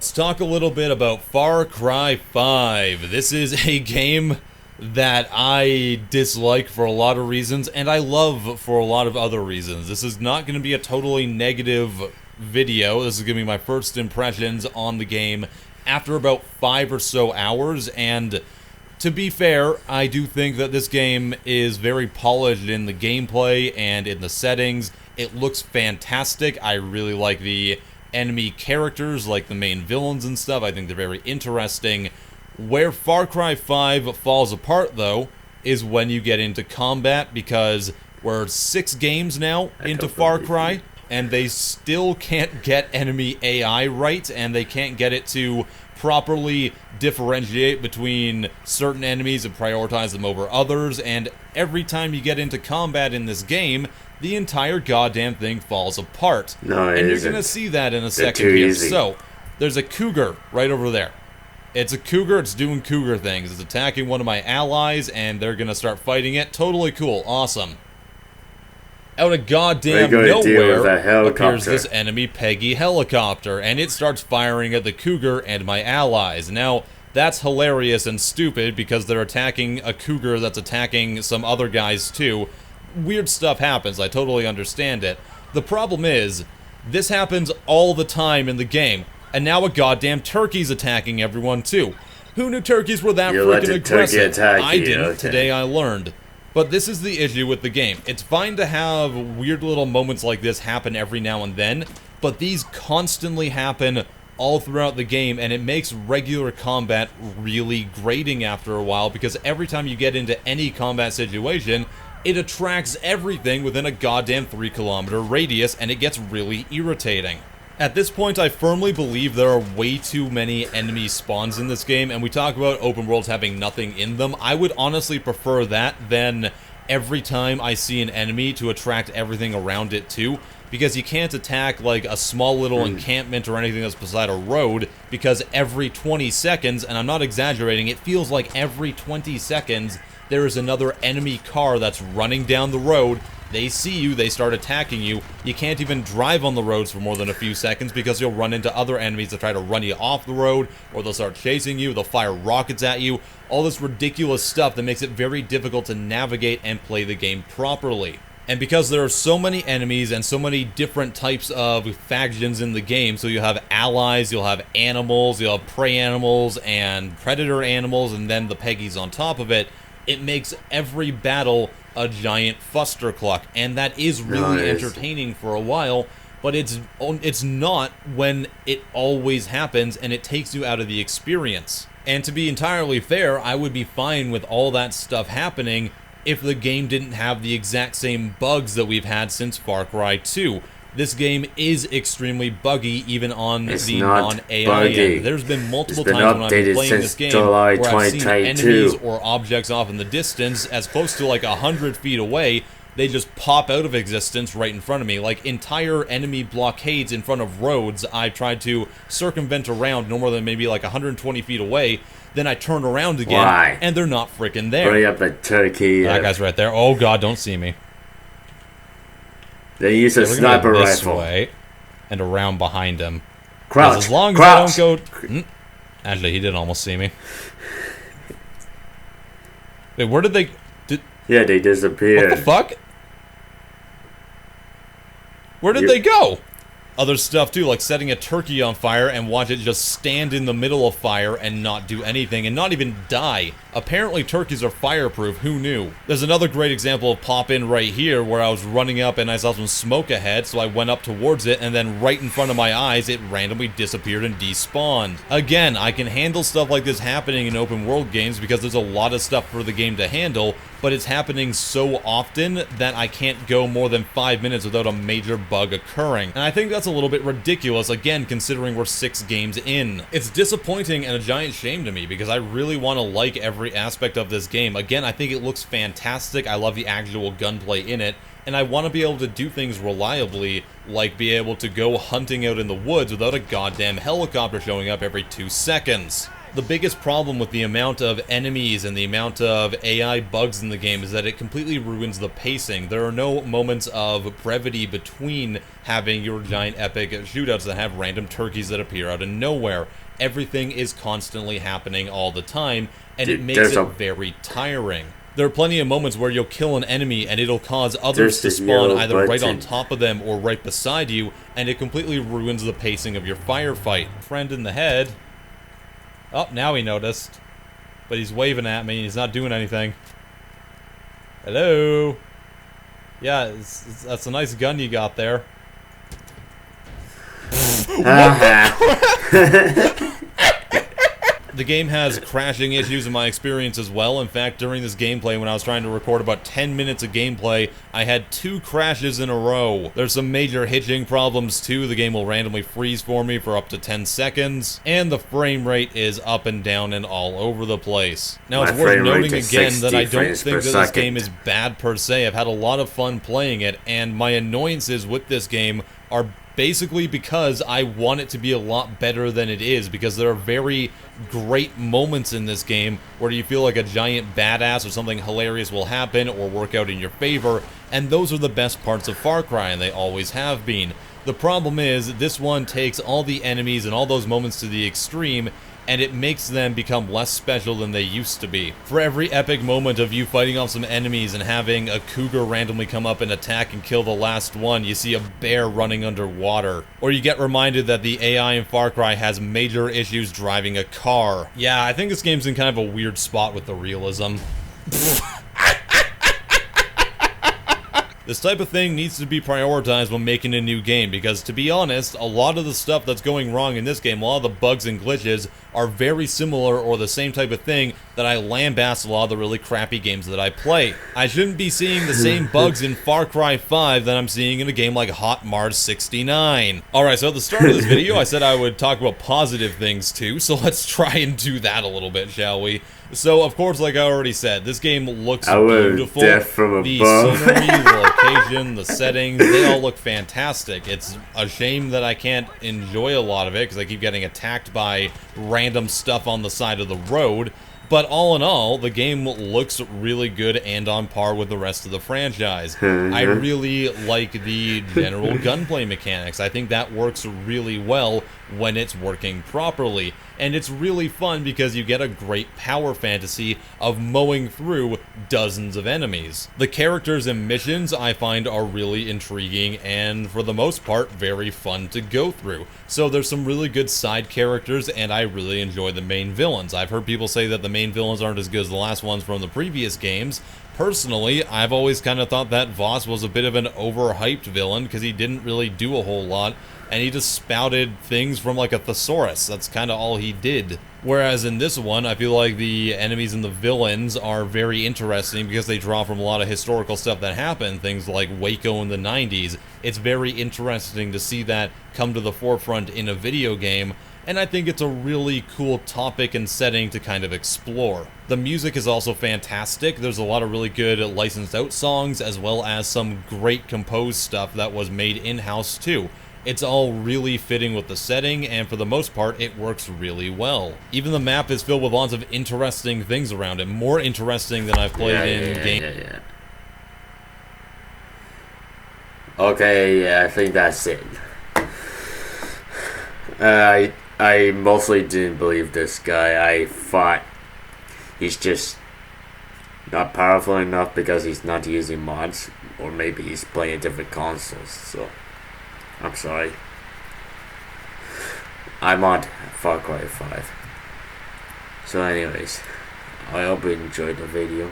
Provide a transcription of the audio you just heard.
Let's talk a little bit about Far Cry 5. This is a game that I dislike for a lot of reasons, and I love for a lot of other reasons. This is not going to be a totally negative video. This is going to be my first impressions on the game after about 5 or so hours, and to be fair, I do think that this game is very polished in the gameplay and in the settings. It looks fantastic. I really like the enemy characters, like the main villains and stuff. I think they're very interesting. Where Far Cry 5 falls apart, though, is when you get into combat, because we're 6 games now into Far Cry, and they still can't get enemy AI right, and they can't get it to properly differentiate between certain enemies and prioritize them over others, and every time you get into combat in this game, the entire goddamn thing falls apart. No, and you're gonna see that in a second here. So, there's a cougar right over there. It's a cougar, it's doing cougar things. It's attacking one of my allies, and they're gonna start fighting it. Totally cool, awesome. Out of goddamn nowhere appears this enemy Peggy helicopter, and it starts firing at the cougar and my allies. Now, that's hilarious and stupid because they're attacking a cougar that's attacking some other guys too. Weird stuff happens, I totally understand it. The problem is, this happens all the time in the game, and now a goddamn turkey's attacking everyone too. Who knew turkeys were that freaking aggressive? I didn't, okay. Today I learned. But this is the issue with the game. It's fine to have weird little moments like this happen every now and then, but these constantly happen all throughout the game, and it makes regular combat really grating after a while, because every time you get into any combat situation, it attracts everything within a goddamn 3-kilometer radius, and it gets really irritating. At this point, I firmly believe there are way too many enemy spawns in this game, and we talk about open worlds having nothing in them. I would honestly prefer that than every time I see an enemy to attract everything around it too, because you can't attack like a small little encampment or anything that's beside a road, because every 20 seconds, and I'm not exaggerating, it feels like every 20 seconds there is another enemy car that's running down the road. They see you, they start attacking you. You can't even drive on the roads for more than a few seconds because you'll run into other enemies that try to run you off the road, or they'll start chasing you, they'll fire rockets at you. All this ridiculous stuff that makes it very difficult to navigate and play the game properly. And because there are so many enemies and so many different types of factions in the game, so you'll have allies, you'll have animals, you'll have prey animals and predator animals, and then the Peggies on top of it, it makes every battle a giant fustercluck, and that is really entertaining for a while, but it's not when it always happens, and it takes you out of the experience. And to be entirely fair, I would be fine with all that stuff happening if the game didn't have the exact same bugs that we've had since Far Cry 2. This game is extremely buggy, even on the non-AI end. There's been multiple times when I've been playing this game where I've seen enemies or objects off in the distance, as close to like 100 feet away, they just pop out of existence right in front of me. Like entire enemy blockades in front of roads I've tried to circumvent around no more than maybe like 120 feet away, then I turn around again, and they're not freaking there. Bring up the turkey. That guy's right there. Oh god, don't see me. They use a sniper rifle. Way and around behind him. Crouch. As long as I don't go... Actually, he did almost see me. Wait, where did they... Yeah, they disappeared. What the fuck? Where did they go? Other stuff too, like setting a turkey on fire and watch it just stand in the middle of fire and not do anything and not even die. Apparently turkeys are fireproof, who knew? There's another great example of pop-in right here where I was running up and I saw some smoke ahead, so I went up towards it, and then right in front of my eyes it randomly disappeared and despawned. Again, I can handle stuff like this happening in open world games because there's a lot of stuff for the game to handle, but it's happening so often that I can't go more than 5 minutes without a major bug occurring. And I think that's a little bit ridiculous, again, considering we're 6 games in. It's disappointing and a giant shame to me because I really want to like every aspect of this game. Again, I think it looks fantastic. I love the actual gunplay in it, and I want to be able to do things reliably, like be able to go hunting out in the woods without a goddamn helicopter showing up every 2 seconds. The biggest problem with the amount of enemies and the amount of AI bugs in the game is that it completely ruins the pacing. There are no moments of brevity between having your giant epic shootouts that have random turkeys that appear out of nowhere. Everything is constantly happening all the time, and it makes it very tiring. There are plenty of moments where you'll kill an enemy and it'll cause others to spawn either right on top of them or right beside you, and it completely ruins the pacing of your firefight. Friend in the head. Oh, now he noticed. But he's waving at me and he's not doing anything. Hello? Yeah, that's a nice gun you got there. The game has crashing issues in my experience as well. In fact, during this gameplay, when I was trying to record about 10 minutes of gameplay, I had 2 crashes in a row. There's some major hitching problems too. The game will randomly freeze for me for up to 10 seconds, and the frame rate is up and down and all over the place. Now, it's worth noting again that I don't think that this game is bad per se. I've had a lot of fun playing it, and my annoyances with this game are basically because I want it to be a lot better than it is, because there are very great moments in this game where you feel like a giant badass or something hilarious will happen or work out in your favor, and those are the best parts of Far Cry, and they always have been. The problem is, this one takes all the enemies and all those moments to the extreme, and it makes them become less special than they used to be. For every epic moment of you fighting off some enemies and having a cougar randomly come up and attack and kill the last one, you see a bear running underwater. Or you get reminded that the AI in Far Cry has major issues driving a car. Yeah, I think this game's in kind of a weird spot with the realism. This type of thing needs to be prioritized when making a new game, because to be honest, a lot of the stuff that's going wrong in this game, a lot of the bugs and glitches, are very similar or the same type of thing that I lambast a lot of the really crappy games that I play. I shouldn't be seeing the same bugs in Far Cry 5 that I'm seeing in a game like Hot Mars 69. Alright, so at the start of this video, I said I would talk about positive things too, so let's try and do that a little bit, shall we? So, of course, like I already said, this game looks beautiful. The scenery, the location, the settings, they all look fantastic. It's a shame that I can't enjoy a lot of it because I keep getting attacked by random stuff on the side of the road. But all in all, the game looks really good and on par with the rest of the franchise. I really like the general gunplay mechanics. I think that works really well when it's working properly. And it's really fun because you get a great power fantasy of mowing through dozens of enemies. The characters and missions I find are really intriguing and, for the most part, very fun to go through. So there's some really good side characters, and I really enjoy the main villains. I've heard people say that the main villains aren't as good as the last ones from the previous games. Personally, I've always kind of thought that Voss was a bit of an overhyped villain because he didn't really do a whole lot, and he just spouted things from like a thesaurus. That's kind of all he did. Whereas in this one, I feel like the enemies and the villains are very interesting because they draw from a lot of historical stuff that happened, things like Waco in the 90s. It's very interesting to see that come to the forefront in a video game, and I think it's a really cool topic and setting to kind of explore. The music is also fantastic. There's a lot of really good licensed out songs, as well as some great composed stuff that was made in-house too. It's all really fitting with the setting, and for the most part, it works really well. Even the map is filled with lots of interesting things around it, more interesting than I've played in games. Okay, yeah, I think that's it. I mostly didn't believe this guy. I thought he's just not powerful enough because he's not using mods, or maybe he's playing different consoles, so I'm sorry. I'm on Far Cry 5. So anyways, I hope you enjoyed the video.